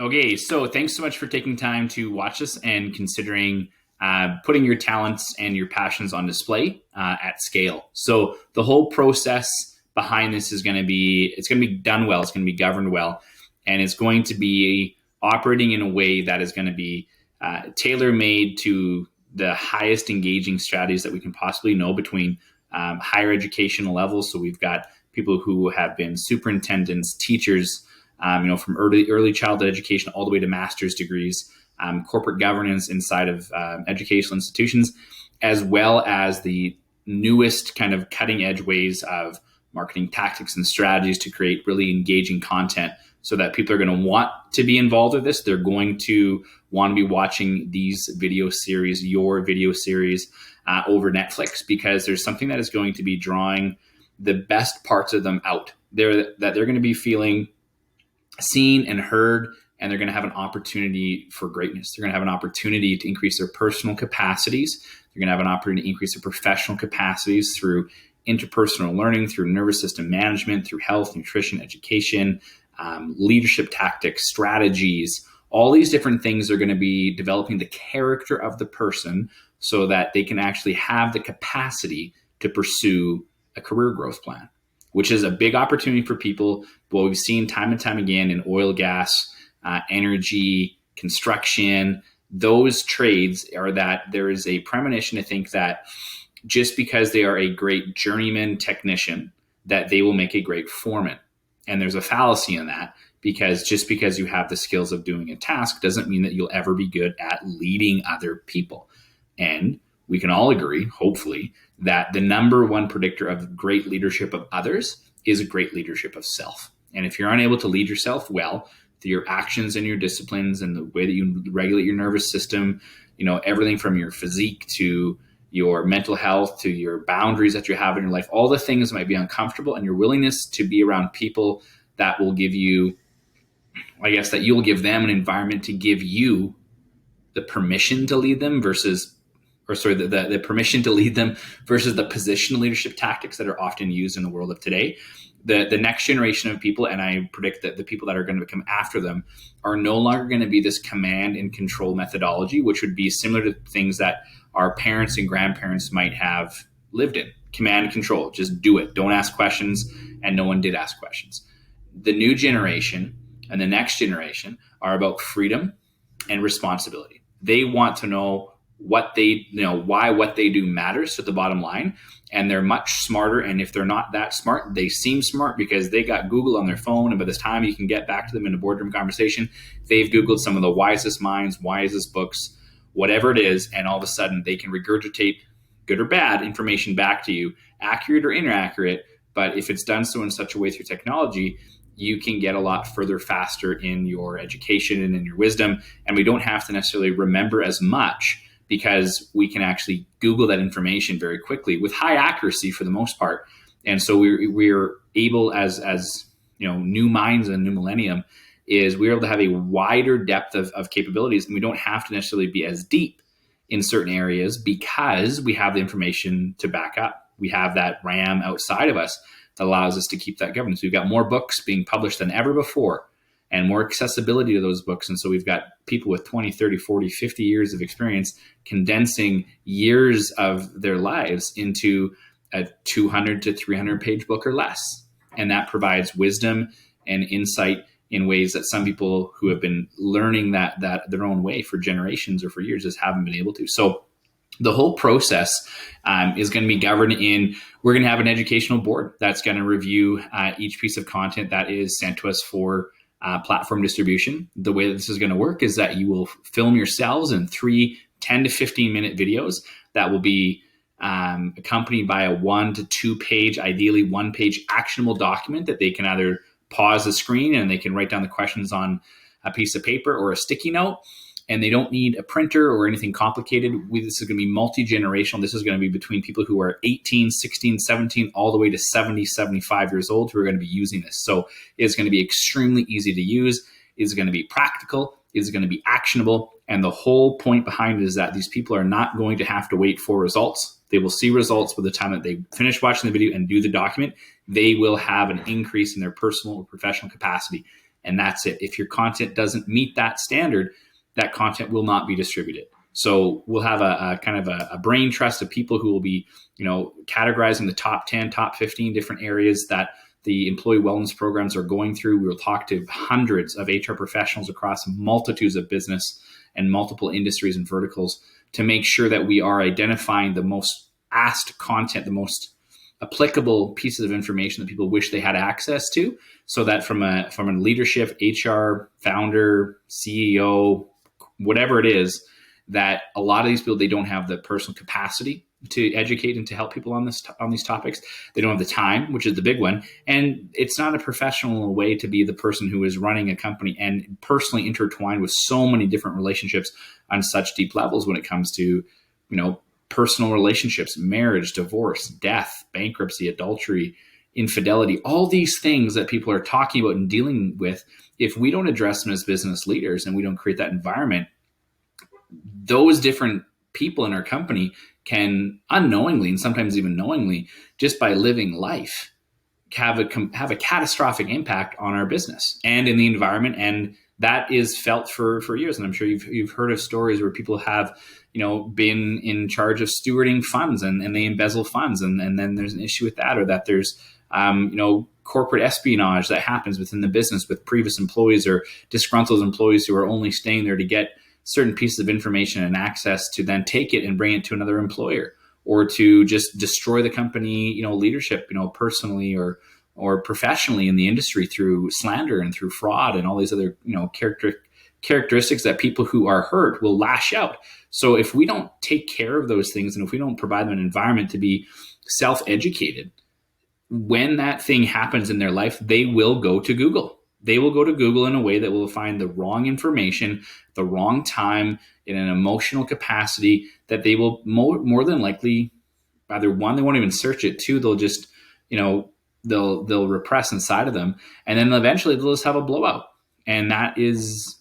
Okay, so thanks so much for taking time to watch this and considering putting your talents and your passions on display at scale. So the whole process behind this is going to be, it's going to be done well, it's going to be governed well, and it's going to be operating in a way that is going to be tailor-made to the highest engaging strategies that we can possibly know between higher educational levels. So we've got people who have been superintendents, teachers, from early childhood education all the way to master's degrees, corporate governance inside of educational institutions, as well as the newest kind of cutting edge ways of marketing tactics and strategies to create really engaging content so that people are going to want to be involved with this. They're going to want to be watching these video series, your video series over Netflix, because there's something that is going to be drawing the best parts of them out there, that they're going to be feeling seen and heard, and they're going to have an opportunity for greatness. They're going to have an opportunity to increase their personal capacities. They're going to have an opportunity to increase their professional capacities through interpersonal learning, through nervous system management, through health, nutrition, education, leadership tactics, strategies. All these different things are going to be developing the character of the person so that they can actually have the capacity to pursue a career growth plan, which is a big opportunity for people. What we've seen time and time again in oil, gas, energy, construction, those trades are that there is a premonition to think that just because they are a great journeyman technician, that they will make a great foreman. And there's a fallacy in that, because just because you have the skills of doing a task doesn't mean that you'll ever be good at leading other people. And we can all agree, hopefully, that the number one predictor of great leadership of others is a great leadership of self. And if you're unable to lead yourself well through your actions and your disciplines and the way that you regulate your nervous system, everything from your physique to your mental health to your boundaries that you have in your life, all the things might be uncomfortable, and your willingness to be around people that will give you, that you'll give them an environment to give you the permission to lead them the permission to lead them versus the positional leadership tactics that are often used in the world of today. The next generation of people, and I predict that the people that are going to come after them, are no longer going to be this command and control methodology, which would be similar to things that our parents and grandparents might have lived in. Command and control, just do it. Don't ask questions, and no one did ask questions. The new generation and the next generation are about freedom and responsibility. They want to know why what they do matters to the bottom line. And they're much smarter. And if they're not that smart, they seem smart because they got Google on their phone. And by the time you can get back to them in a boardroom conversation, they've Googled some of the wisest minds, wisest books, whatever it is. And all of a sudden they can regurgitate good or bad information back to you, accurate or inaccurate. But if it's done so in such a way through technology, you can get a lot further faster in your education and in your wisdom. And we don't have to necessarily remember as much, because we can actually Google that information very quickly with high accuracy for the most part. And so we're able, as new minds in the new millennium, is we're able to have a wider depth of capabilities, and we don't have to necessarily be as deep in certain areas because we have the information to back up. We have that RAM outside of us that allows us to keep that governance. We've got more books being published than ever before, and more accessibility to those books. And so we've got people with 20, 30, 40, 50 years of experience condensing years of their lives into a 200 to 300 page book or less. And that provides wisdom and insight in ways that some people who have been learning that their own way for generations or for years just haven't been able to. So the whole process is going to be governed we're going to have an educational board that's going to review each piece of content that is sent to us for platform distribution. The way that this is going to work is that you will film yourselves in 3 10 to 15 minute videos that will be accompanied by a 1 to 2 page, ideally 1 page actionable document that they can either pause the screen and they can write down the questions on a piece of paper or a sticky note. And they don't need a printer or anything complicated. This is going to be multi-generational. This is going to be between people who are 18, 16, 17, all the way to 70, 75 years old who are going to be using this. So it's going to be extremely easy to use. It's going to be practical. It's going to be actionable. And the whole point behind it is that these people are not going to have to wait for results. They will see results by the time that they finish watching the video and do the document. They will have an increase in their personal or professional capacity and that's it. If your content doesn't meet that standard, that content will not be distributed. So we'll have a kind of a brain trust of people who will be, categorizing the top 10, top 15 different areas that the employee wellness programs are going through. We will talk to hundreds of HR professionals across multitudes of business and multiple industries and verticals to make sure that we are identifying the most asked content, the most applicable pieces of information that people wish they had access to, so that from a leadership, HR, founder, CEO, whatever it is, that a lot of these people, they don't have the personal capacity to educate and to help people on these topics. They don't have the time, which is the big one. And it's not a professional way to be the person who is running a company and personally intertwined with so many different relationships on such deep levels when it comes to, personal relationships, marriage, divorce, death, bankruptcy, adultery, infidelity, all these things that people are talking about and dealing with. If we don't address them as business leaders and we don't create that environment, those different people in our company can unknowingly, and sometimes even knowingly, just by living life, have a catastrophic impact on our business and in the environment. And that is felt for years. And I'm sure you've heard of stories where people have, been in charge of stewarding funds and they embezzle funds. And then there's an issue with that, or that there's, corporate espionage that happens within the business with previous employees or disgruntled employees who are only staying there to get certain pieces of information and access to then take it and bring it to another employer, or to just destroy the company, leadership, personally or professionally in the industry through slander and through fraud and all these other, characteristics that people who are hurt will lash out. So if we don't take care of those things, and if we don't provide them an environment to be self-educated, when that thing happens in their life, they will go to Google. They will go to Google in a way that will find the wrong information, the wrong time, in an emotional capacity that they will more than likely, either one, they won't even search it, two, they'll just, they'll repress inside of them. And then eventually they'll just have a blowout. And that is,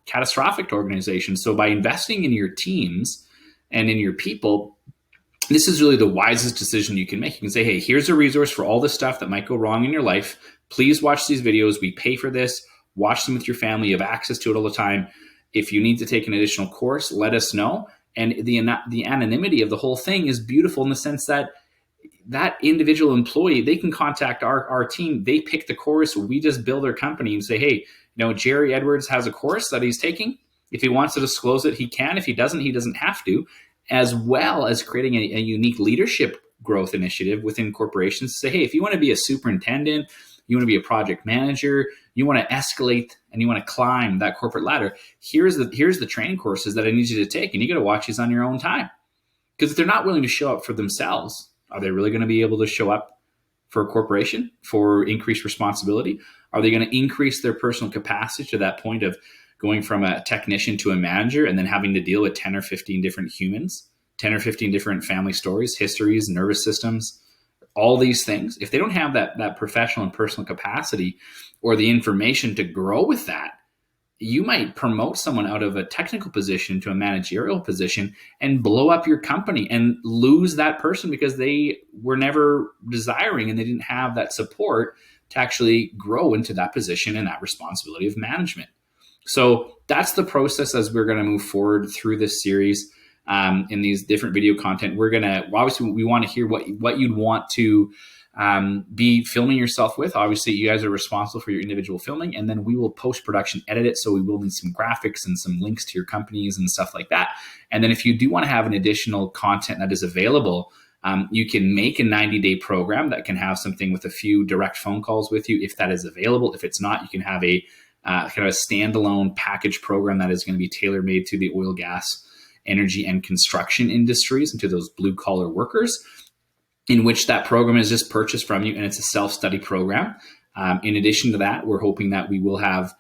catastrophic to organizations. So by investing in your teams and in your people, this is really the wisest decision you can make. You can say, hey, here's a resource for all this stuff that might go wrong in your life. Please watch these videos. We pay for this. Watch them with your family. You have access to it all the time. If you need to take an additional course, let us know. And the anonymity of the whole thing is beautiful in the sense that that individual employee, they can contact our team. They pick the course. We just build their company and say, hey, Jerry Edwards has a course that he's taking. If he wants to disclose it, he can. If he doesn't have to, as well as creating a unique leadership growth initiative within corporations to say, hey, if you want to be a superintendent, you want to be a project manager, you want to escalate and you want to climb that corporate ladder, here's the training courses that I need you to take. And you got to watch these on your own time. Because if they're not willing to show up for themselves, are they really going to be able to show up for a corporation for increased responsibility? Are they going to increase their personal capacity to that point of going from a technician to a manager and then having to deal with 10 or 15 different humans, 10 or 15 different family stories, histories, nervous systems, all these things? If they don't have that professional and personal capacity or the information to grow with that, you might promote someone out of a technical position to a managerial position and blow up your company and lose that person because they were never desiring and they didn't have that support to actually grow into that position and that responsibility of management. So that's the process as we're going to move forward through this series in these different video content. We're going to, obviously, we want to hear what you'd want to be filming yourself with. Obviously, you guys are responsible for your individual filming, and then we will post-production edit it. So we will need some graphics and some links to your companies and stuff like that. And then if you do want to have an additional content that is available, you can make a 90-day program that can have something with a few direct phone calls with you if that is available. If it's not, you can have a kind of a standalone package program that is going to be tailor-made to the oil, gas, energy, and construction industries and to those blue-collar workers, in which that program is just purchased from you, and it's a self-study program. In addition to that, we're hoping that we will have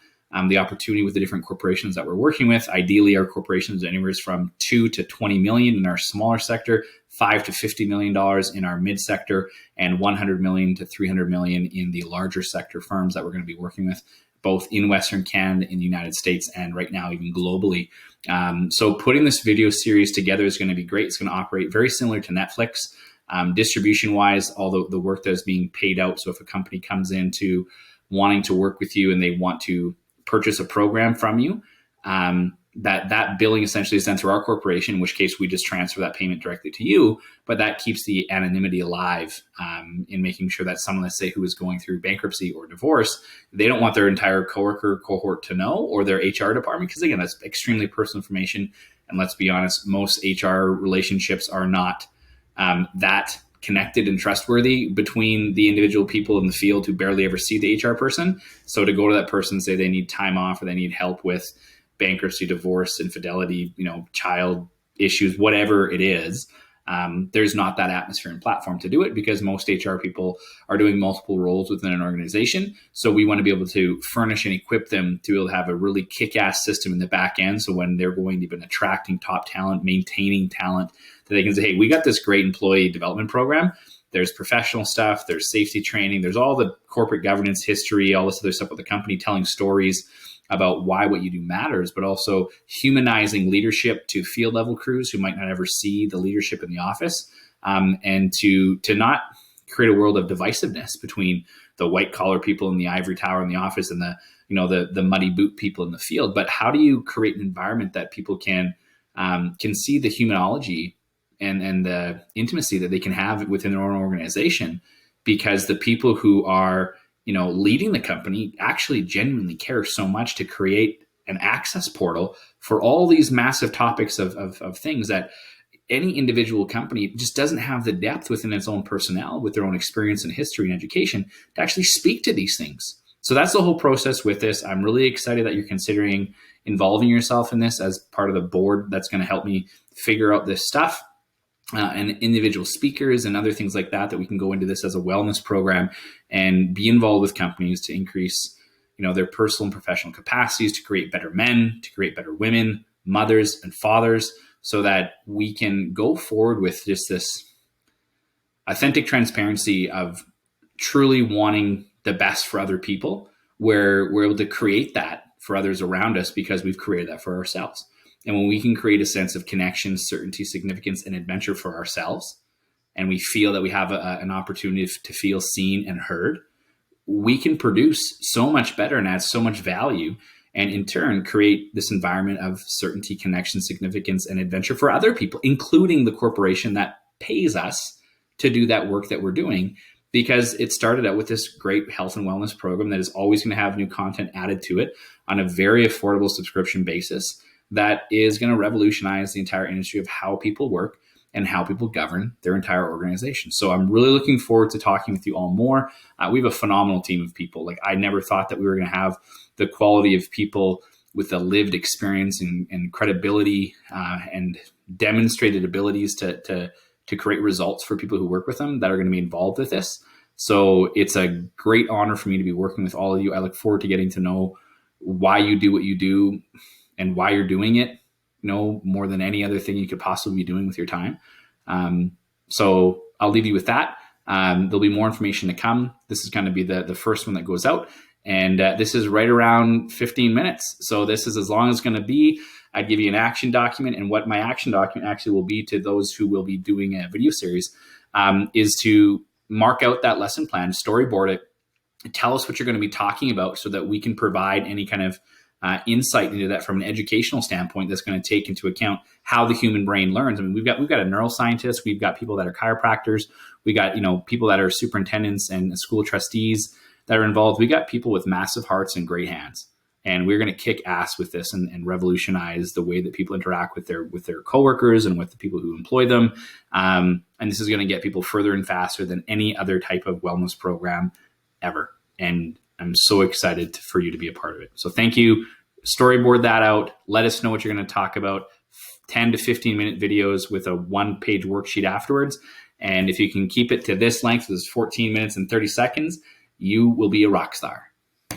the opportunity with the different corporations that we're working with. Ideally, our corporations are anywhere from 2 to 20 million in our smaller sector, $5 to $50 million in our mid sector, and 100 million to 300 million in the larger sector firms that we're going to be working with, both in Western Canada, in the United States, and right now even globally. So putting this video series together is going to be great. It's going to operate very similar to Netflix. Distribution wise, although the work that is being paid out. So if a company comes in to wanting to work with you and they want to purchase a program from you, that billing essentially is sent through our corporation, in which case we just transfer that payment directly to you. But that keeps the anonymity alive in making sure that someone, let's say, who is going through bankruptcy or divorce, they don't want their entire coworker cohort to know, or their HR department, because again, that's extremely personal information. And let's be honest, most HR relationships are not that connected and trustworthy between the individual people in the field who barely ever see the HR person. So to go to that person and say they need time off or they need help with bankruptcy, divorce, infidelity, child issues, whatever it is, there's not that atmosphere and platform to do it, because most HR people are doing multiple roles within an organization. So we want to be able to furnish and equip them to be able to have a really kick-ass system in the back end. So when they're going to be attracting top talent, maintaining talent, that they can say, hey, we got this great employee development program. There's professional stuff, there's safety training, there's all the corporate governance history, all this other stuff with the company, telling stories about why what you do matters, but also humanizing leadership to field level crews who might not ever see the leadership in the office, and to not create a world of divisiveness between the white collar people in the ivory tower in the office and the muddy boot people in the field. But how do you create an environment that people can see the humanology and the intimacy that they can have within their own organization, because the people who are leading the company actually genuinely care so much to create an access portal for all these massive topics of things that any individual company just doesn't have the depth within its own personnel, with their own experience and history and education, to actually speak to these things. So that's the whole process with this. I'm really excited that you're considering involving yourself in this as part of the board that's going to help me figure out this stuff. And individual speakers and other things like that we can go into this as a wellness program and be involved with companies to increase, their personal and professional capacities, to create better men, to create better women, mothers and fathers, so that we can go forward with just this authentic transparency of truly wanting the best for other people, where we're able to create that for others around us because we've created that for ourselves. And when we can create a sense of connection, certainty, significance, and adventure for ourselves, and we feel that we have an opportunity to feel seen and heard, we can produce so much better and add so much value, and in turn create this environment of certainty, connection, significance, and adventure for other people, including the corporation that pays us to do that work that we're doing. Because it started out with this great health and wellness program that is always going to have new content added to it on a very affordable subscription basis, that is going to revolutionize the entire industry of how people work and how people govern their entire organization. So I'm really looking forward to talking with you all more. We have a phenomenal team of people. Like, I never thought that we were going to have the quality of people with a lived experience and credibility and demonstrated abilities to create results for people who work with them that are going to be involved with this. So it's a great honor for me to be working with all of you. I look forward to getting to know why you do what you do and why you're doing it, more than any other thing you could possibly be doing with your time. So I'll leave you with that. There'll be more information to come. This is going to be the first one that goes out. And this is right around 15 minutes. So this is as long as it's going to be. I'd give you an action document. And what my action document actually will be to those who will be doing a video series is to mark out that lesson plan, storyboard it, tell us what you're going to be talking about so that we can provide any kind of insight into that from an educational standpoint that's going to take into account how the human brain learns. I mean, we've got a neuroscientist, we've got people that are chiropractors, we got people that are superintendents and school trustees that are involved. We got people with massive hearts and great hands, and we're going to kick ass with this and revolutionize the way that people interact with their coworkers and with the people who employ them. And this is going to get people further and faster than any other type of wellness program ever. And I'm so excited for you to be a part of it. So thank you. Storyboard that out. Let us know what you're going to talk about. 10 to 15 minute videos with a 1-page worksheet afterwards. And if you can keep it to this length, this is 14 minutes and 30 seconds, you will be a rock star.